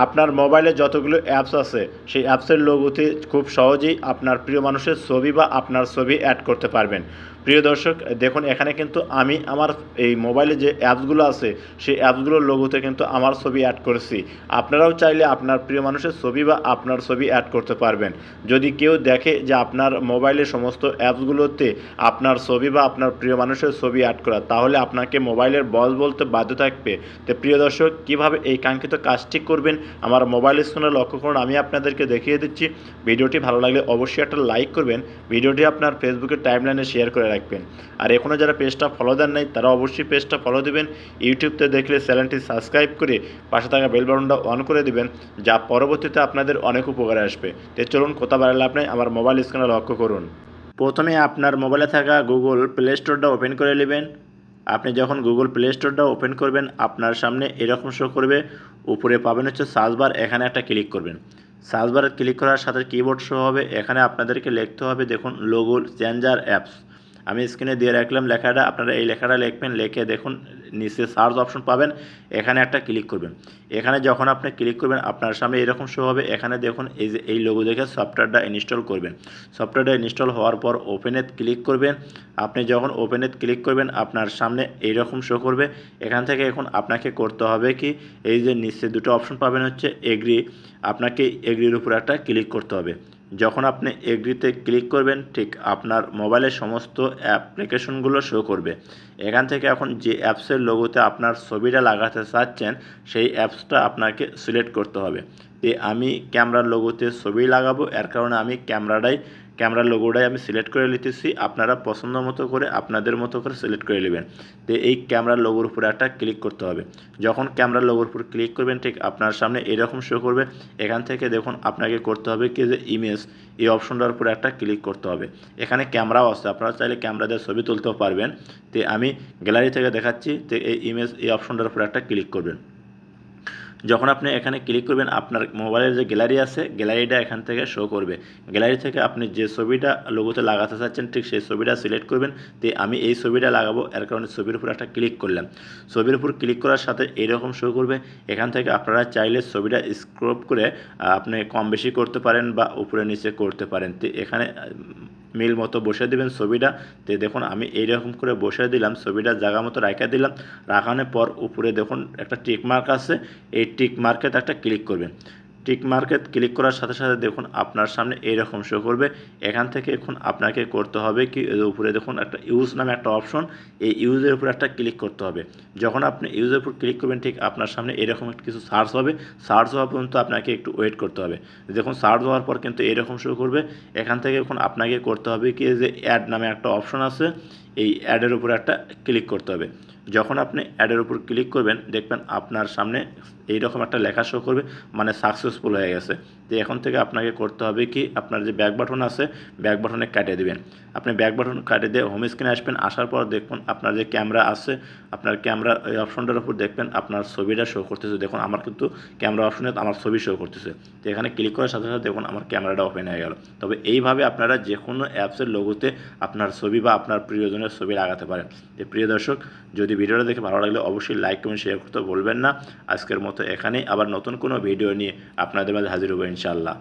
আপনার মোবাইলে যতগুলো অ্যাপস আছে সেই অ্যাপসের লোগোতে খুব সহজেই আপনার প্রিয় মানুষের ছবি বা আপনার ছবি অ্যাড করতে পারবেন। প্রিয় দর্শক, দেখুন এখানে কিন্তু আমি আমার এই মোবাইলে যে অ্যাপসগুলো আছে সেই অ্যাপসগুলোর লোগোতে কিন্তু আমার ছবি অ্যাড করেছি। আপনারাও চাইলে আপনার প্রিয় মানুষের ছবি বা আপনার ছবি অ্যাড করতে পারবেন। যদি কেউ দেখে যে আপনার মোবাইলের সমস্ত অ্যাপসগুলোতে আপনার ছবি বা আপনার প্রিয় মানুষের ছবি অ্যাড করা, তাহলে আপনাকে মোবাইলের বস বলতে বাধ্য থাকবে। তো প্রিয় দর্শক, কীভাবে এই কাঙ্ক্ষিত কাজটি করবেন আমার মোবাইল স্ক্রিনে লক্ষ্য করুন, আমি আপনাদেরকে দেখিয়ে দিচ্ছি। ভিডিওটি ভালো লাগলে অবশ্যই একটা লাইক করবেন, ভিডিওটি আপনার ফেসবুকের টাইমলাইনে শেয়ার করে রাখবেন। আর এখনও যারা পেজটা ফলো দেন নাই তারা অবশ্যই পেজটা ফলো দেবেন। ইউটিউবতে দেখলে চ্যানেলটি সাবস্ক্রাইব করে পাশে থাকা বেল বাটনটা অন করে দেবেন, যা পরবর্তীতে আপনাদের অনেক উপকারে আসবে। তো চলুন কথা বাড়ালে আপনি আমার মোবাইল স্ক্রিনে লক্ষ্য করুন। প্রথমে আপনার মোবাইলে থাকা গুগল প্লে স্টোরটা ওপেন করে নেবেন। আপনি যখন গুগল প্লে স্টোরটা ওপেন করবেন আপনার সামনে এরকম শো করবে। উপরে পাবেন হচ্ছে সার্চ বার, এখানে একটা ক্লিক করবেন। সার্চ বারে ক্লিক করার সাথে কিবোর্ড শো হবে, এখানে আপনাদেরকে লিখতে হবে দেখুন লোগো চেঞ্জার অ্যাপস। আমি স্ক্রিনে দিয়ে রাখলাম লেখাটা, আপনারা এই লেখাটা লিখবেন, লিখে দেখুন নিচে সার্চ অপশন পাবেন, এখানে একটা ক্লিক করবেন। এখানে যখন আপনি ক্লিক করবেন আপনার সামনে এরকম শো হবে। এখানে দেখুন এই যে এই লোগো দেখে সফটওয়্যারটা ইনস্টল করবেন। সফটওয়্যারটা ইনস্টল হওয়ার পর ওপেনে ক্লিক করবেন। আপনি যখন ওপেনে ক্লিক করবেন আপনার সামনে এইরকম শো করবে। এখান থেকে এখন আপনাকে করতে হবে কি, এই যে নিচে দুটো অপশন পাবেন হচ্ছে এগ্রি, আপনাকে এগ্রির উপর একটা ক্লিক করতে হবে। যখন আপনি এগ্রিতে ক্লিক করবেন ঠিক আপনার মোবাইলের সমস্ত অ্যাপ্লিকেশনগুলো শো করবে। এখান থেকে এখন যে অ্যাপসের লোগোতে আপনার ছবিটা লাগাতে চাচ্ছেন সেই অ্যাপসটা আপনাকে সিলেক্ট করতে হবে। তো আমি ক্যামেরার লোগোতে ছবি লাগাবো, এর কারণে আমি ক্যামেরার লোগোটাই আমি সিলেক্ট করে নিতেছি। আপনারা পছন্দ মতো করে আপনাদের মতো করে সিলেক্ট করে নেবেন। তো এই ক্যামেরার লোগোর উপরে একটা ক্লিক করতে হবে। যখন ক্যামেরার লোগোর উপর ক্লিক করবেন ঠিক আপনার সামনে এরকম শো করবে। এখান থেকে দেখুন আপনাকে করতে হবে কি, যে ইমেজ এই অপশনটার উপরে একটা ক্লিক করতে হবে। এখানে ক্যামেরাও আছে, আপনারা চাইলে ক্যামেরা দিয়ে ছবি তুলতেও পারবেন। তো আমি গ্যালারি থেকে দেখাচ্ছি। তো এই ইমেজ এই অপশনটার উপরে একটা ক্লিক করবেন। যখন আপনি এখানে ক্লিক করবেন আপনার মোবাইলের যে গ্যালারি আছে গ্যালারিটা এখান থেকে শো করবে। গ্যালারি থেকে আপনি যে ছবিটা লোগোতে লাগাতে চাচ্ছেন ঠিক সেই ছবিটা সিলেক্ট করবেন। তো আমি এই ছবিটা লাগাবো, এর কারণে ছবির উপর একটা ক্লিক করলাম। ছবির উপর ক্লিক করার সাথে এইরকম শো করবে। এখান থেকে আপনারা চাইলে ছবিটা স্ক্রপ করে আপনি কম বেশি করতে পারেন বা উপরে নিচে করতে পারেন। তো এখানে মিল মতো বসে দেবেন ছবিটা। তো দেখুন আমি এইরকম করে বসে দিলাম, ছবিটা জায়গা মতো রাখা দিলাম। রাখানোর পর উপরে দেখুন একটা টিক মার্ক আছে, এই টিক মার্কেট একটা ক্লিক করবেন। টিক মার্কেট ক্লিক করার সাথে সাথে দেখুন আপনার সামনে এইরকম শো করবে। এখান থেকে এখন আপনাকে করতে হবে কি, উপরে দেখুন একটা ইউজ নামে একটা অপশন, এই ইউজের উপর একটা ক্লিক করতে হবে। যখন আপনি ইউজের উপর ক্লিক করবেন ঠিক আপনার সামনে এরকম কিছু সার্চ হবে। সার্চ হওয়া পর্যন্ত আপনাকে একটু ওয়েট করতে হবে। দেখুন সার্চ হওয়ার পর কিন্তু এরকম শো করবে। এখান থেকে এখন আপনাকে করতে হবে কি, যে অ্যাড নামে একটা অপশন আছে, এই অ্যাডের উপর একটা ক্লিক করতে হবে। যখন আপনি অ্যাডের উপর ক্লিক করবেন দেখবেন আপনার সামনে এইরকম একটা লেখা শো করবে, মানে সাকসেসফুল হয়ে গেছে। তো এখন থেকে আপনাকে করতে হবে কি, আপনার যে ব্যাক বাটন আছে ব্যাক বাটনে কাটিয়ে দেবেন। আপনি ব্যাক বাটন কাটিয়ে দিয়ে হোম স্ক্রিনে আসবেন। আসার পর দেখুন আপনার যে ক্যামেরা আছে, আপনার ক্যামেরার এই অপশনটার উপর দেখবেন আপনার ছবিটা শো করতেছে। দেখুন আমার কিন্তু ক্যামেরা অপশনে আমার ছবি শো করতেছে। তো এখানে ক্লিক করার সাথে সাথে দেখুন আমার ক্যামেরাটা ওপেন হয়ে গেল। তবে এইভাবে আপনারা যে কোনো অ্যাপসের লোগোতে আপনার ছবি বা আপনার প্রিয়জনের ছবি লাগাতে পারেন। তো প্রিয় দর্শক, যদি ভিডিওটা দেখে ভালো লাগলে অবশ্যই লাইক কমেন্ট শেয়ার করতে ভুলবেন না। আজকের মতো এখানেই, আবার নতুন কোনো ভিডিও নিয়ে আপনাদের মাঝে হাজির হবো ইনশাআল্লাহ।